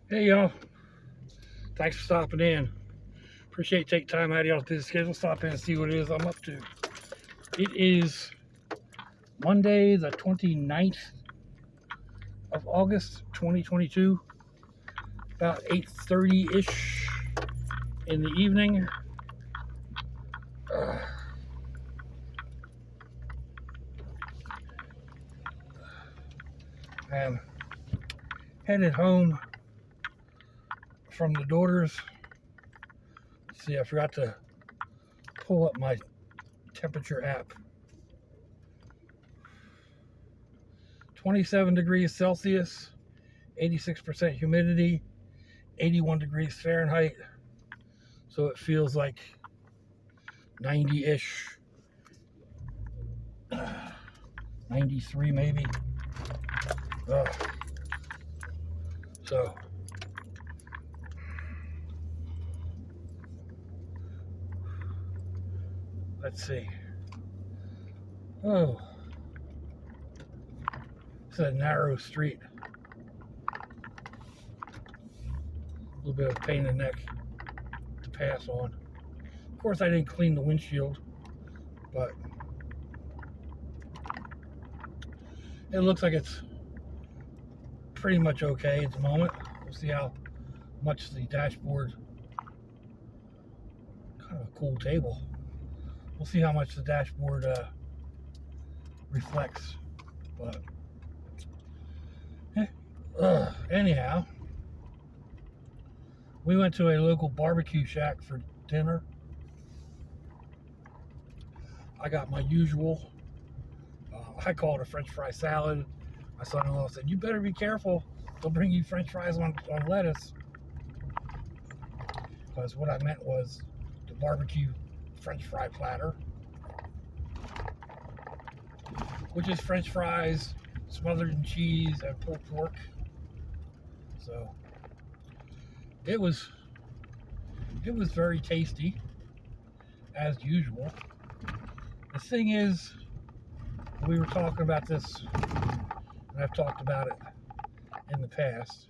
Hey y'all, thanks for stopping in. Appreciate you taking time out of y'all's busy schedule. Stop in and see what it is I'm up to. It is Monday, the 29th of August, 2022, about 8:30-ish in the evening. Uh, I'm headed home from the daughters. Let's see, I forgot to pull up my temperature app. 27 degrees Celsius, 86% humidity, 81 degrees Fahrenheit. So it feels like 90-ish, 93 maybe. So let's see. Oh, it's a narrow street. A little bit of a pain in the neck to pass on. Of course, I didn't clean the windshield, but it looks like it's pretty much okay at the moment. We'll see how much the dashboard, kind of a cool table. We'll see how much the dashboard reflects. But anyhow, we went to a local barbecue shack for dinner. I got my usual, I call it a French fry salad. My son-in-law said, "You better be careful. They'll bring you French fries on lettuce." Because what I meant was the barbecue French fry platter, which is French fries smothered in cheese and pulled pork. So it was very tasty, as usual. The thing is, we were talking about this, and I've talked about it in the past.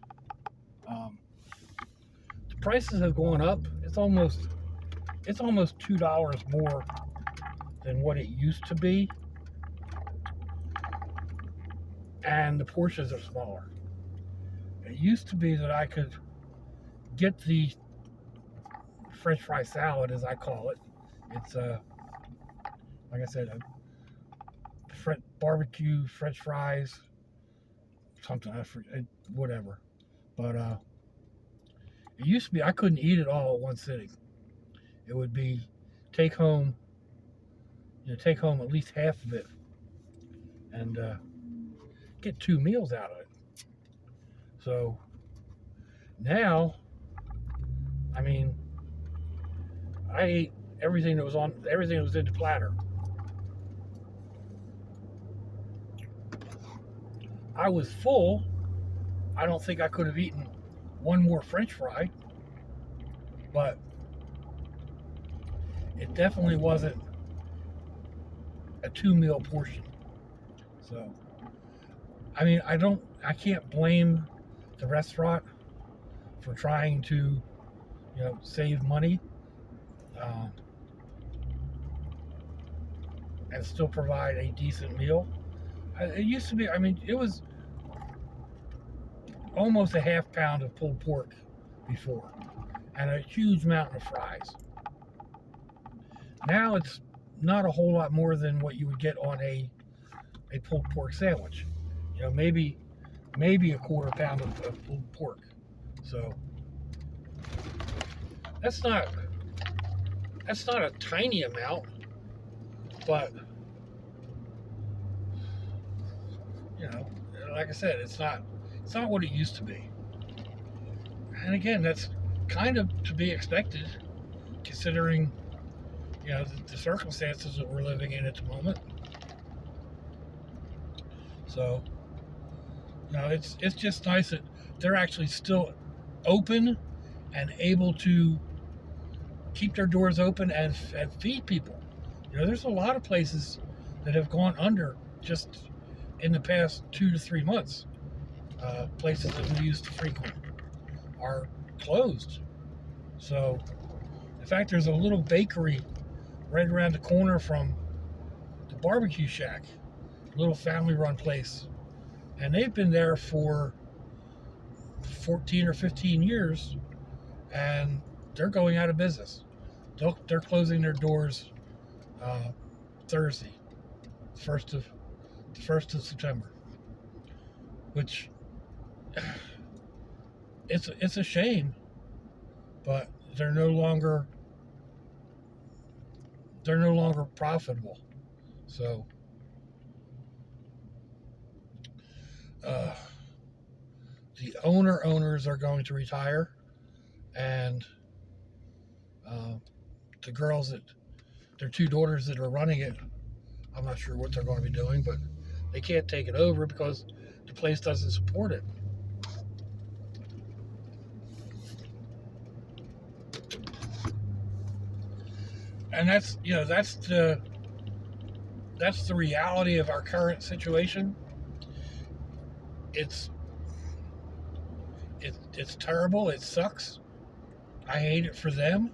The prices have gone up. It's almost $2 more than what it used to be, and the portions are smaller. It used to be that I could get the French fry salad, as I call it. It's like I said, barbecue French fries, something I forget, whatever. But it used to be I couldn't eat it all at one sitting. It would be take home at least half of it, and get 2 meals out of it. So now, I mean, I ate everything that was in the platter. I was full. I don't think I could have eaten one more French fry, but it definitely wasn't a 2 meal portion. So, I mean, I can't blame the restaurant for trying to, save money, and still provide a decent meal. It used to be, I mean, it was almost a half pound of pulled pork before, and a huge mountain of fries. Now it's not a whole lot more than what you would get on a pulled pork sandwich. Maybe a quarter pound of pulled pork. So that's not a tiny amount, but like I said, it's not what it used to be. And again, that's kind of to be expected, considering the circumstances that we're living in at the moment. So it's just nice that they're actually still open and able to keep their doors open and feed people. There's a lot of places that have gone under just in the past 2 to 3 months. Places that we used to frequent. are closed. So, in fact, there's a little bakery right around the corner from the barbecue shack, a little family-run place, and they've been there for 14 or 15 years, and they're going out of business. They're closing their doors Thursday, first of September, which it's a shame, but they're no longer profitable. So the owners are going to retire, and the girls that their two daughters that are running it, I'm not sure what they're going to be doing, but they can't take it over because the place doesn't support it. And that's the reality of our current situation. It's terrible. It sucks. I hate it for them.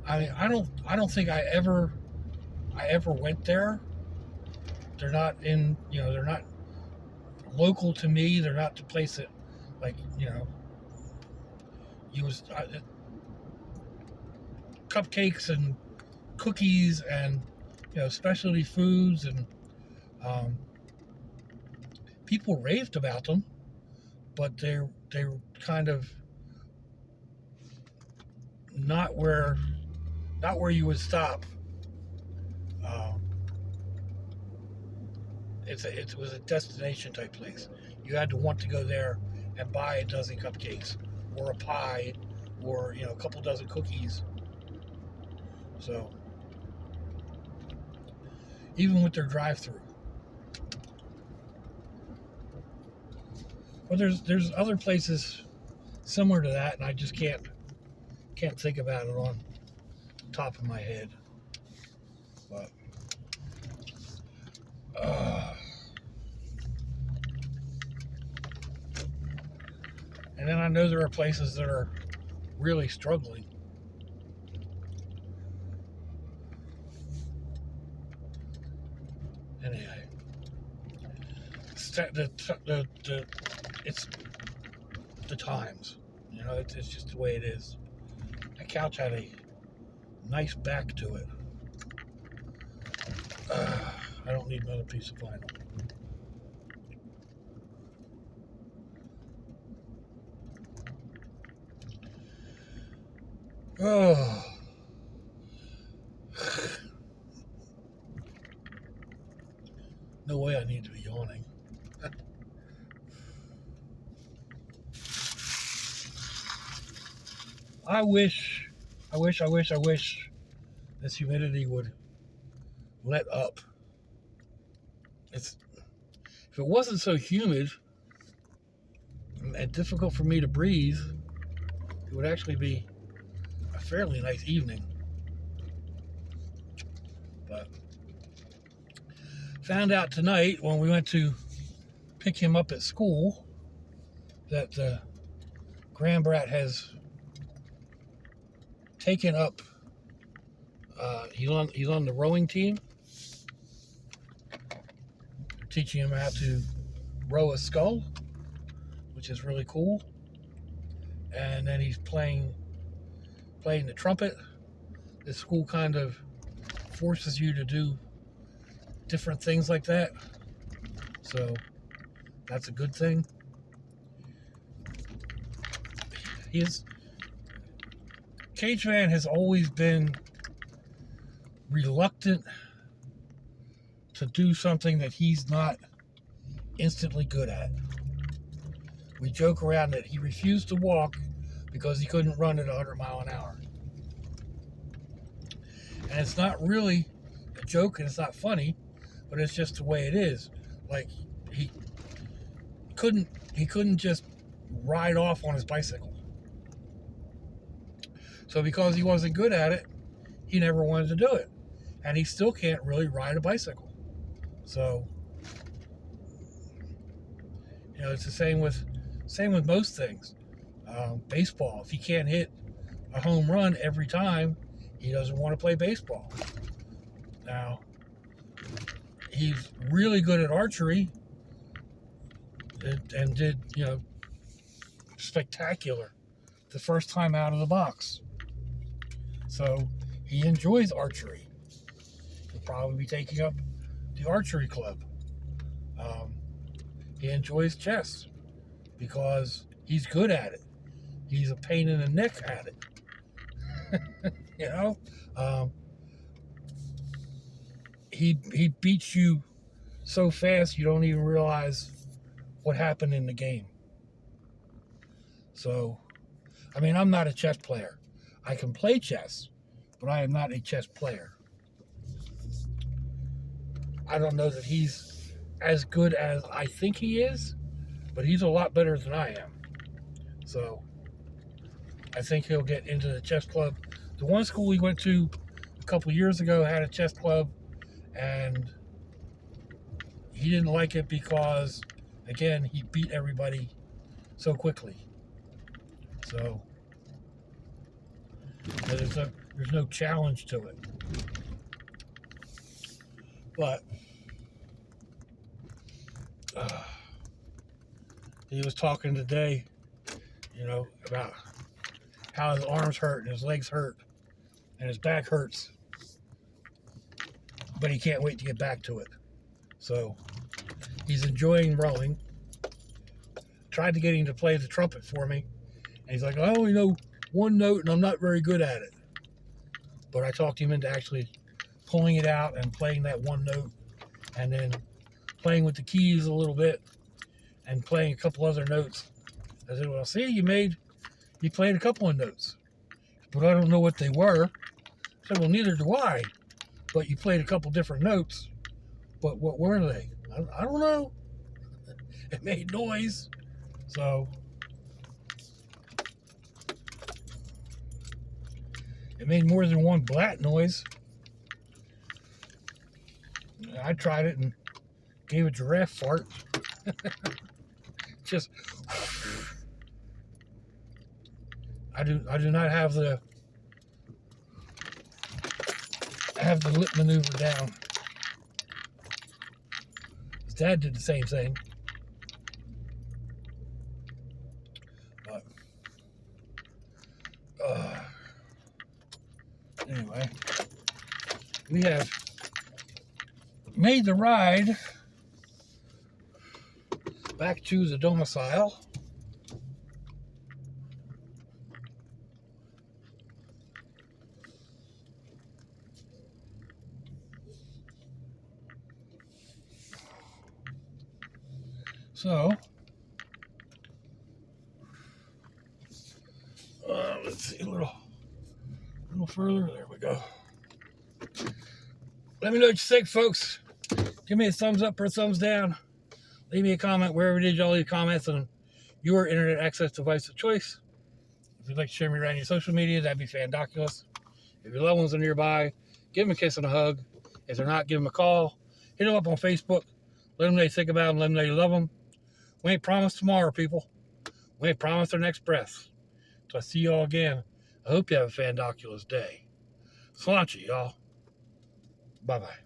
I mean, I don't think I ever went there. They're not they're not local to me. They're not the place that, like, cupcakes and cookies and specialty foods, and people raved about them, but they're kind of not where you would stop. It was a destination type place. You had to want to go there and buy a dozen cupcakes or a pie or a couple dozen cookies. So even with their drive-through. But there's other places similar to that, and I just can't think about it on the top of my head. But and then I know there are places that are really struggling. Anyway, it's the times. It's just the way it is. The couch had a nice back to it. I don't need another piece of vinyl. Oh. No way I need to be yawning. I wish this humidity would let up. If it wasn't so humid and difficult for me to breathe, it would actually be a fairly nice evening. But found out tonight when we went to pick him up at school that Grandbrat has taken up. He's on the rowing team, teaching him how to row a scull, which is really cool. And then he's playing the trumpet. The school kind of forces you to do different things like that, so that's a good thing. Cageman has always been reluctant to do something that he's not instantly good at. We joke around that he refused to walk because he couldn't run at 100 miles an hour. And it's not really a joke, and it's not funny, but it's just the way it is. Like, he couldn't just ride off on his bicycle. So because he wasn't good at it, he never wanted to do it. And he still can't really ride a bicycle. So, it's the same with Same with most things. Baseball, if he can't hit a home run every time, he doesn't want to play baseball. Now, he's really good at archery and did, spectacular the first time out of the box. So he enjoys archery. He'll probably be taking up the archery club. He enjoys chess because he's good at it. He's a pain in the neck at it. He beats you so fast you don't even realize what happened in the game. So, I'm not a chess player. I can play chess, but I am not a chess player. I don't know that he's as good as I think he is, but he's a lot better than I am. So, I think he'll get into the chess club. The one school we went to a couple years ago had a chess club, and he didn't like it because, again, he beat everybody so quickly. So there's no challenge to it. But he was talking today, about how his arms hurt and his legs hurt and his back hurts, but he can't wait to get back to it. So he's enjoying rowing. Tried to get him to play the trumpet for me, and he's like, I only know one note and I'm not very good at it. But I talked him into actually pulling it out and playing that one note, and then playing with the keys a little bit and playing a couple other notes. I said, well, see, you played a couple of notes, but I don't know what they were. I said, well, neither do I, but you played a couple different notes, but what were they? I don't know. It made noise. So it made more than one blat noise. I tried it and gave a giraffe fart. Just, I do not have the lip maneuver down. His dad did the same thing. But anyway, we have made the ride back to the domicile. So, let's see, a little further. There we go. Let me know what you think, folks. Give me a thumbs up or a thumbs down. Leave me a comment wherever it is y'all leave comments on your internet access device of choice. If you'd like to share me around your social media, that'd be fandoculous. If your loved ones are nearby, give them a kiss and a hug. If they're not, give them a call. Hit them up on Facebook. Let them know you think about them. Let them know you love them. We ain't promised tomorrow, people. We ain't promised our next breath. So I see y'all again. I hope you have a fandoculous day. Sláinte, y'all. Bye-bye.